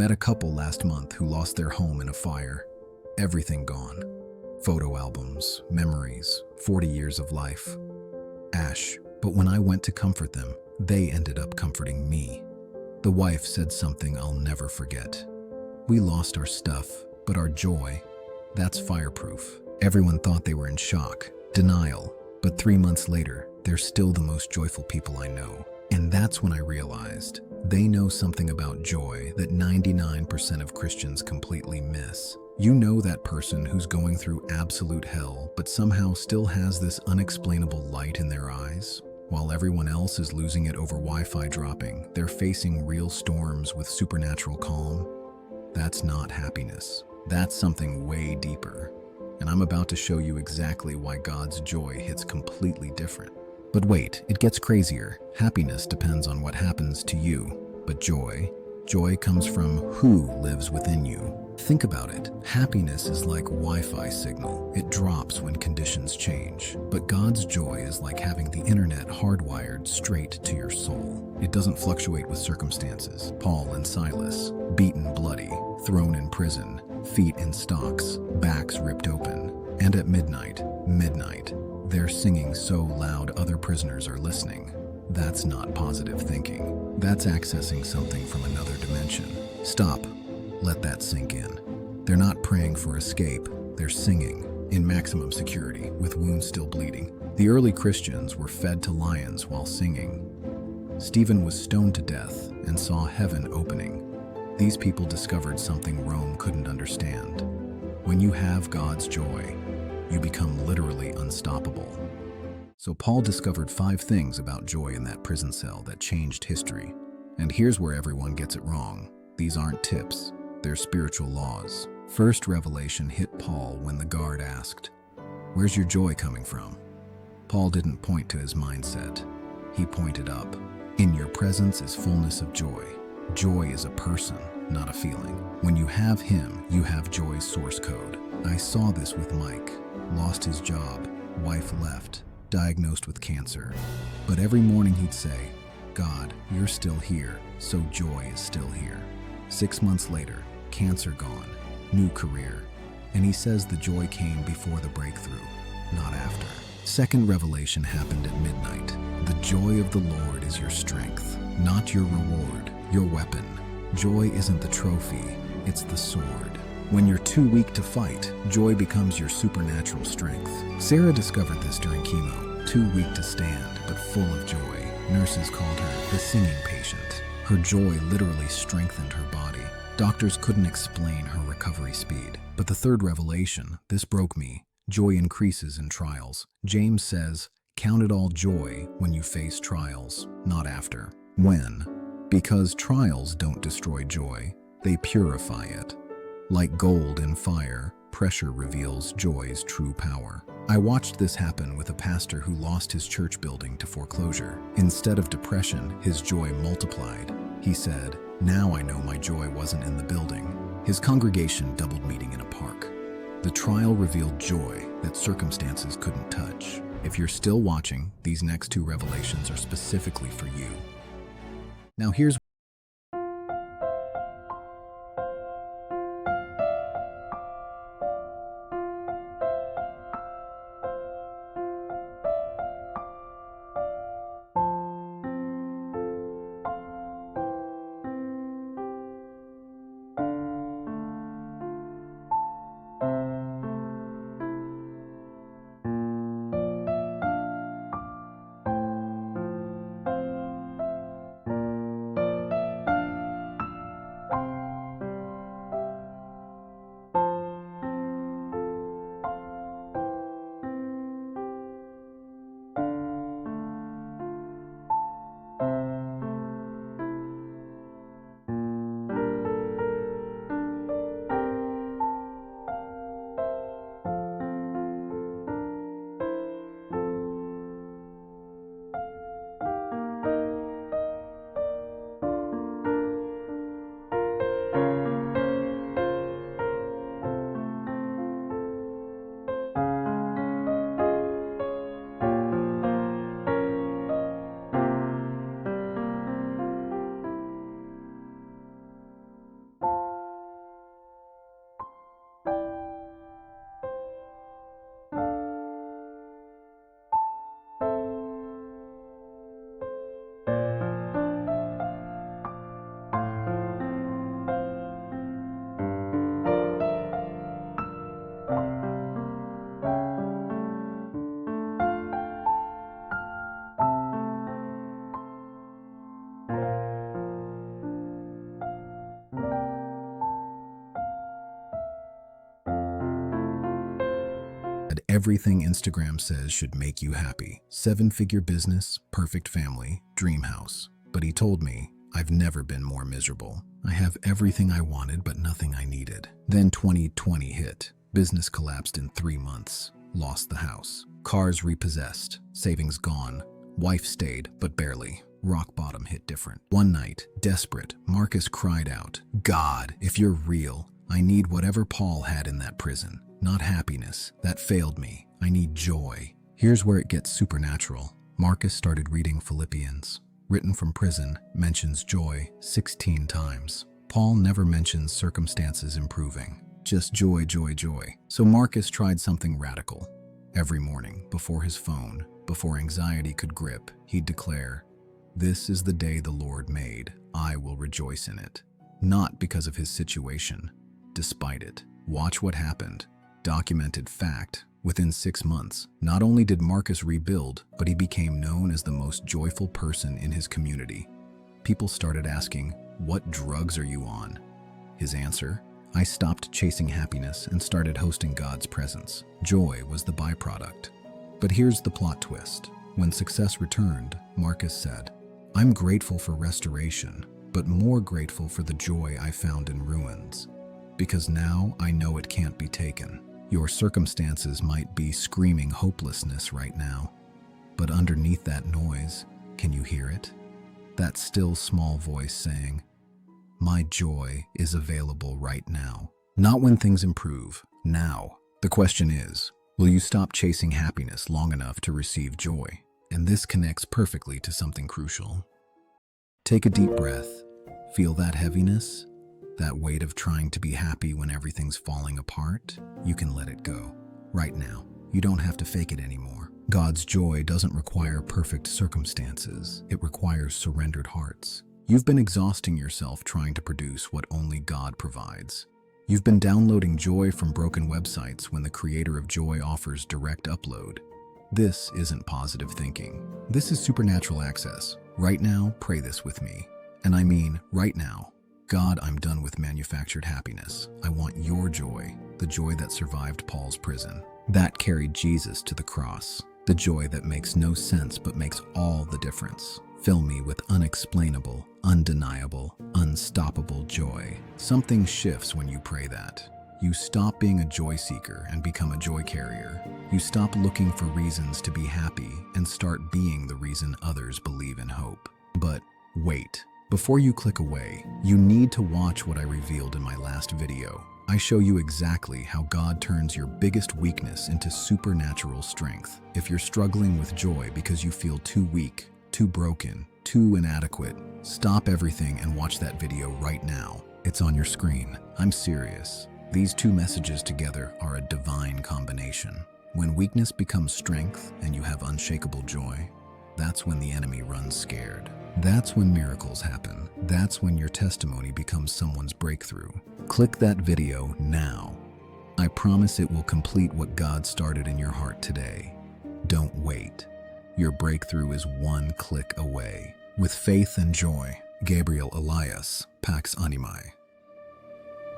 met a couple last month who lost their home in a fire. Everything gone. Photo albums, memories, 40 years of life. Ash. But when I went to comfort them, they ended up comforting me. The wife said something I'll never forget. We lost our stuff, but our joy, that's fireproof. Everyone thought they were in shock, denial, but 3 months later, they're still the most joyful people I know. And that's when I realized they know something about joy that 99% of Christians completely miss. You know that person who's going through absolute hell, but somehow still has this unexplainable light in their eyes? While everyone else is losing it over Wi-Fi dropping, they're facing real storms with supernatural calm. That's not happiness. That's something way deeper. And I'm about to show you exactly why God's joy hits completely different. But wait, it gets crazier. Happiness depends on what happens to you, but joy comes from who lives within you. Think about it. Happiness is like Wi-Fi signal. It drops when conditions change. But God's joy is like having the internet hardwired straight to your soul. It doesn't fluctuate with circumstances. Paul and Silas, beaten bloody, thrown in prison, feet in stocks, backs ripped open. And at midnight, they're singing so loud other prisoners are listening. That's not positive thinking. That's accessing something from another dimension. Stop. Let that sink in. They're not praying for escape. They're singing in maximum security with wounds still bleeding. The early Christians were fed to lions while singing. Stephen was stoned to death and saw heaven opening. These people discovered something Rome couldn't understand. When you have God's joy, you become literally unstoppable. So Paul discovered 5 things about joy in that prison cell that changed history. And here's where everyone gets it wrong. These aren't tips, they're spiritual laws. First revelation hit Paul when the guard asked, "Where's your joy coming from?" Paul didn't point to his mindset. He pointed up. In your presence is fullness of joy. Joy is a person, not a feeling. When you have him, you have joy's source code. I saw this with Mike. Lost his job, wife left, diagnosed with cancer. But every morning he'd say, "God, you're still here, so joy is still here." 6 months later, cancer gone, new career. And he says the joy came before the breakthrough, not after. Second revelation happened at midnight. The joy of the Lord is your strength, not your reward, your weapon. Joy isn't the trophy, it's the sword. When you're too weak to fight, joy becomes your supernatural strength. Sarah discovered this during chemo. Too weak to stand, but full of joy. Nurses called her the singing patient. Her joy literally strengthened her body. Doctors couldn't explain her recovery speed. But the third revelation, this broke me. Joy increases in trials. James says, "Count it all joy when you face trials, not after." When? Because trials don't destroy joy, they purify it. Like gold in fire, pressure reveals joy's true power. I watched this happen with a pastor who lost his church building to foreclosure. Instead of depression, his joy multiplied. He said, "Now I know my joy wasn't in the building." His congregation doubled meeting in a park. The trial revealed joy that circumstances couldn't touch. If you're still watching, these next 2 revelations are specifically for you. Now here's Everything Instagram says should make you happy. 7-figure business, perfect family, dream house. But he told me, I've never been more miserable. I have everything I wanted, but nothing I needed. Then 2020 hit. Business collapsed in 3 months. Lost the house. Cars repossessed. Savings gone. Wife stayed, but barely. Rock bottom hit different. One night, desperate, Marcus cried out, God, if you're real, I need whatever Paul had in that prison. Not happiness. That failed me. I need joy. Here's where it gets supernatural. Marcus started reading Philippians. Written from prison, mentions joy 16 times. Paul never mentions circumstances improving. Just joy, joy, joy. So Marcus tried something radical. Every morning, before his phone, before anxiety could grip, he'd declare, This is the day the Lord made. I will rejoice in it. Not because of his situation, despite it. Watch what happened. Documented fact. Within 6 months, not only did Marcus rebuild, but he became known as the most joyful person in his community. People started asking, What drugs are you on? His answer, I stopped chasing happiness and started hosting God's presence. Joy was the byproduct. But here's the plot twist. When success returned, Marcus said, I'm grateful for restoration, but more grateful for the joy I found in ruins. Because now I know it can't be taken. Your circumstances might be screaming hopelessness right now, but underneath that noise, can you hear it? That still small voice saying, My joy is available right now. Not when things improve, now. The question is, will you stop chasing happiness long enough to receive joy? And this connects perfectly to something crucial. Take a deep breath. Feel that heaviness? That weight of trying to be happy when everything's falling apart? You can let it go. Right now. You don't have to fake it anymore. God's joy doesn't require perfect circumstances. It requires surrendered hearts. You've been exhausting yourself trying to produce what only God provides. You've been downloading joy from broken websites when the creator of joy offers direct upload. This isn't positive thinking. This is supernatural access. Right now, pray this with me. And I mean, right now. God, I'm done with manufactured happiness. I want your joy, the joy that survived Paul's prison. That carried Jesus to the cross. The joy that makes no sense but makes all the difference. Fill me with unexplainable, undeniable, unstoppable joy. Something shifts when you pray that. You stop being a joy seeker and become a joy carrier. You stop looking for reasons to be happy and start being the reason others believe in hope. But wait. Before you click away, you need to watch what I revealed in my last video. I show you exactly how God turns your biggest weakness into supernatural strength. If you're struggling with joy because you feel too weak, too broken, too inadequate, stop everything and watch that video right now. It's on your screen. I'm serious. These two messages together are a divine combination. When weakness becomes strength and you have unshakable joy, that's when the enemy runs scared. That's when miracles happen. That's when your testimony becomes someone's breakthrough. Click that video now. I promise it will complete what God started in your heart today. Don't wait. Your breakthrough is one click away. With faith and joy, Gabriel Elias, Pax Animae.